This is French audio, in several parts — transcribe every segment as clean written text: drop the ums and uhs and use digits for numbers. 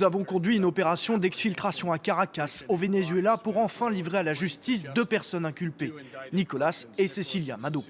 Nous avons conduit une opération d'exfiltration à Caracas, au Venezuela, pour enfin livrer à la justice 2 personnes inculpées, Nicolas et Cecilia Maduro.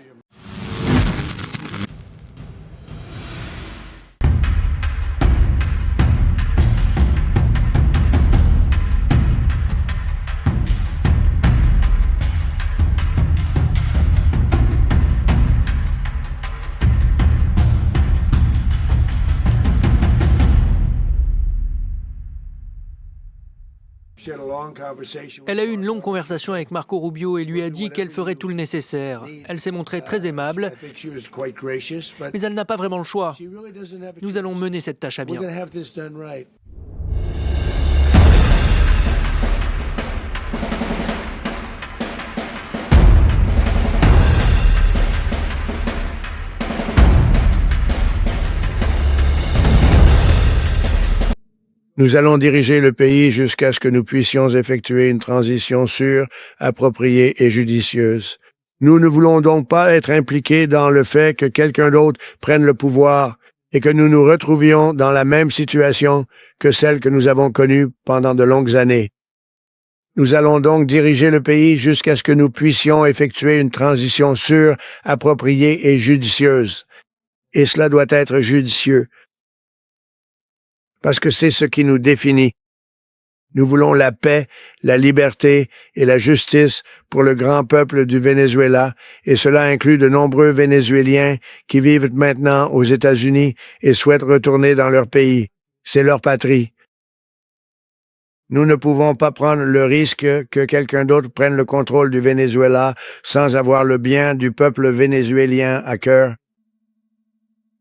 Elle a eu une longue conversation avec Marco Rubio et lui a dit qu'elle ferait tout le nécessaire. Elle s'est montrée très aimable, mais elle n'a pas vraiment le choix. Nous allons mener cette tâche à bien. Nous allons diriger le pays jusqu'à ce que nous puissions effectuer une transition sûre, appropriée et judicieuse. Nous ne voulons donc pas être impliqués dans le fait que quelqu'un d'autre prenne le pouvoir et que nous nous retrouvions dans la même situation que celle que nous avons connue pendant de longues années. Nous allons donc diriger le pays jusqu'à ce que nous puissions effectuer une transition sûre, appropriée et judicieuse. Et cela doit être judicieux, parce que c'est ce qui nous définit. Nous voulons la paix, la liberté et la justice pour le grand peuple du Venezuela, et cela inclut de nombreux Vénézuéliens qui vivent maintenant aux États-Unis et souhaitent retourner dans leur pays. C'est leur patrie. Nous ne pouvons pas prendre le risque que quelqu'un d'autre prenne le contrôle du Venezuela sans avoir le bien du peuple vénézuélien à cœur.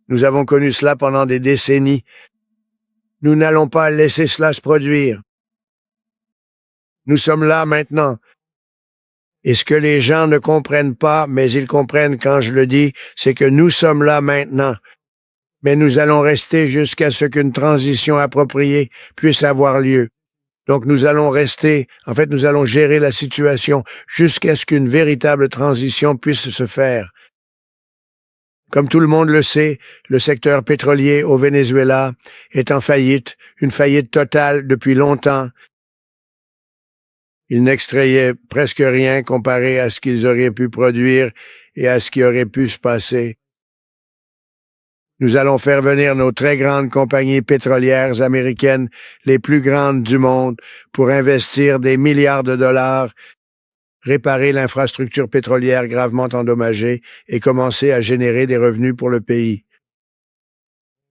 Nous avons connu cela pendant des décennies. Nous n'allons pas laisser cela se produire. Nous sommes là maintenant. Et ce que les gens ne comprennent pas, mais ils comprennent quand je le dis, c'est que nous sommes là maintenant. Mais nous allons rester jusqu'à ce qu'une transition appropriée puisse avoir lieu. Donc nous allons rester, nous allons gérer la situation jusqu'à ce qu'une véritable transition puisse se faire. Comme tout le monde le sait, le secteur pétrolier au Venezuela est en faillite, une faillite totale depuis longtemps. Ils n'extrayaient presque rien comparé à ce qu'ils auraient pu produire et à ce qui aurait pu se passer. Nous allons faire venir nos très grandes compagnies pétrolières américaines, les plus grandes du monde, pour investir des milliards de dollars, réparer l'infrastructure pétrolière gravement endommagée et commencer à générer des revenus pour le pays.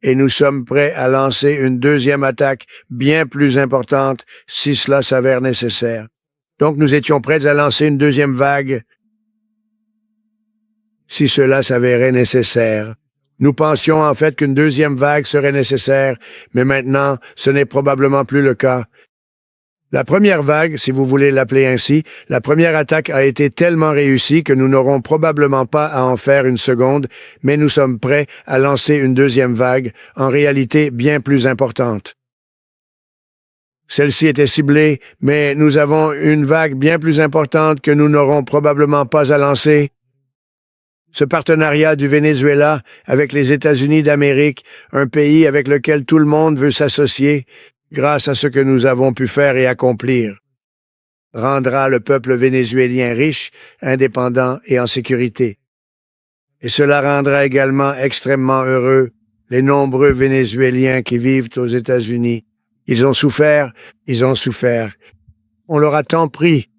Et nous sommes prêts à lancer une deuxième attaque bien plus importante si cela s'avère nécessaire. Donc nous étions prêts à lancer une deuxième vague si cela s'avérait nécessaire. Nous pensions en fait qu'une deuxième vague serait nécessaire, mais maintenant ce n'est probablement plus le cas. La première vague, si vous voulez l'appeler ainsi, la première attaque a été tellement réussie que nous n'aurons probablement pas à en faire une seconde, mais nous sommes prêts à lancer une deuxième vague, en réalité bien plus importante. Celle-ci était ciblée, mais nous avons une vague bien plus importante que nous n'aurons probablement pas à lancer. Ce partenariat du Venezuela avec les États-Unis d'Amérique, un pays avec lequel tout le monde veut s'associer, grâce à ce que nous avons pu faire et accomplir, rendra le peuple vénézuélien riche, indépendant et en sécurité. Et cela rendra également extrêmement heureux les nombreux Vénézuéliens qui vivent aux États-Unis. Ils ont souffert. On leur a tant pris.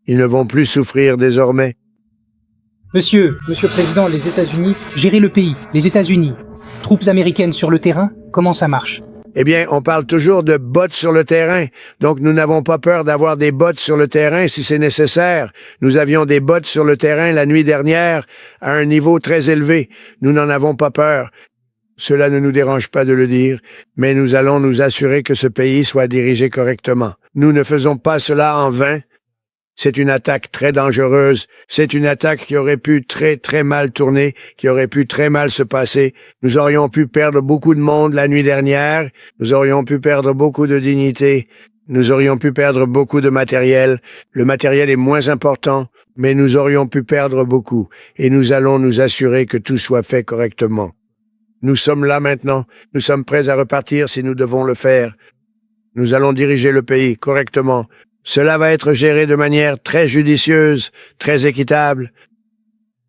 Ils ne vont plus souffrir désormais. Monsieur le Président, les États-Unis, gérez le pays, les États-Unis. Troupes américaines sur le terrain, comment ça marche? Eh bien, on parle toujours de bots sur le terrain, donc nous n'avons pas peur d'avoir des bots sur le terrain si c'est nécessaire. Nous avions des bots sur le terrain la nuit dernière à un niveau très élevé. Nous n'en avons pas peur. Cela ne nous dérange pas de le dire, mais nous allons nous assurer que ce pays soit dirigé correctement. Nous ne faisons pas cela en vain. C'est une attaque très dangereuse. C'est une attaque qui aurait pu très, très mal tourner, qui aurait pu très mal se passer. Nous aurions pu perdre beaucoup de monde la nuit dernière. Nous aurions pu perdre beaucoup de dignité. Nous aurions pu perdre beaucoup de matériel. Le matériel est moins important, mais nous aurions pu perdre beaucoup. Et nous allons nous assurer que tout soit fait correctement. Nous sommes là maintenant. Nous sommes prêts à repartir si nous devons le faire. Nous allons diriger le pays correctement. Cela va être géré de manière très judicieuse, très équitable.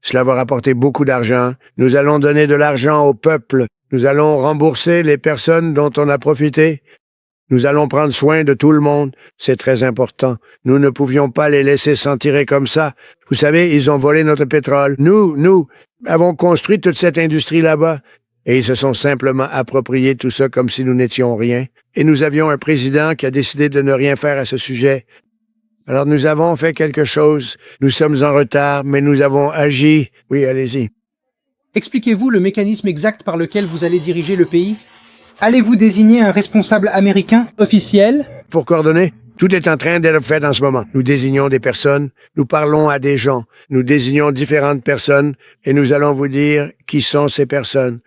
Cela va rapporter beaucoup d'argent. Nous allons donner de l'argent au peuple. Nous allons rembourser les personnes dont on a profité. Nous allons prendre soin de tout le monde. C'est très important. Nous ne pouvions pas les laisser s'en tirer comme ça. Vous savez, ils ont volé notre pétrole. Nous avons construit toute cette industrie là-bas. Et ils se sont simplement appropriés tout ça comme si nous n'étions rien. Et nous avions un président qui a décidé de ne rien faire à ce sujet. Alors nous avons fait quelque chose. Nous sommes en retard, mais nous avons agi. Oui, allez-y. Expliquez-vous le mécanisme exact par lequel vous allez diriger le pays? Allez-vous désigner un responsable américain officiel? Pour coordonner, tout est en train d'être fait en ce moment. Nous désignons des personnes, nous parlons à des gens, nous désignons différentes personnes et nous allons vous dire qui sont ces personnes.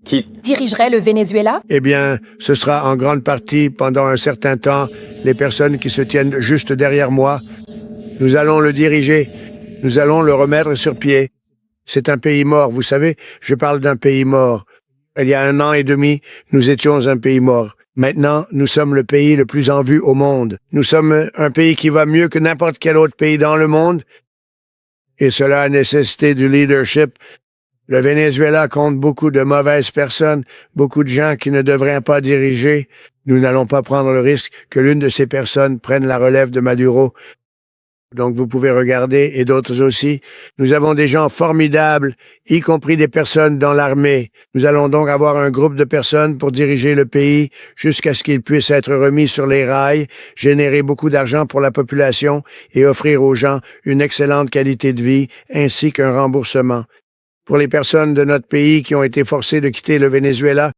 Qui dirigerait le Venezuela? Eh bien, ce sera en grande partie, pendant un certain temps, les personnes qui se tiennent juste derrière moi. Nous allons le diriger. Nous allons le remettre sur pied. C'est un pays mort, vous savez, je parle d'un pays mort. Il y a 1 an et demi, nous étions un pays mort. Maintenant, nous sommes le pays le plus en vue au monde. Nous sommes un pays qui va mieux que n'importe quel autre pays dans le monde. Et cela a nécessité du leadership. Le Venezuela compte beaucoup de mauvaises personnes, beaucoup de gens qui ne devraient pas diriger. Nous n'allons pas prendre le risque que l'une de ces personnes prenne la relève de Maduro. Donc vous pouvez regarder, et d'autres aussi. Nous avons des gens formidables, y compris des personnes dans l'armée. Nous allons donc avoir un groupe de personnes pour diriger le pays jusqu'à ce qu'il puisse être remis sur les rails, générer beaucoup d'argent pour la population et offrir aux gens une excellente qualité de vie ainsi qu'un remboursement. Pour les personnes de notre pays qui ont été forcées de quitter le Venezuela,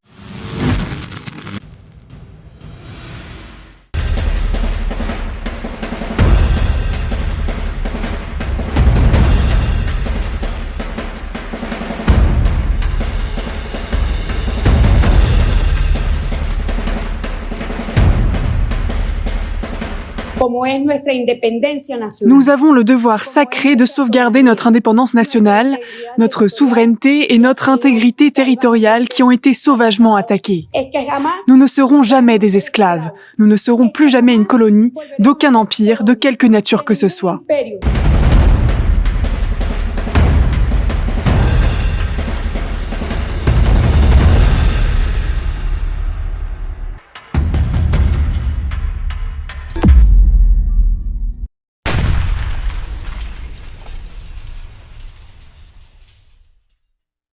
Nous avons le devoir sacré de sauvegarder notre indépendance nationale, notre souveraineté et notre intégrité territoriale qui ont été sauvagement attaquées. Nous ne serons jamais des esclaves. Nous ne serons plus jamais une colonie d'aucun empire, de quelque nature que ce soit.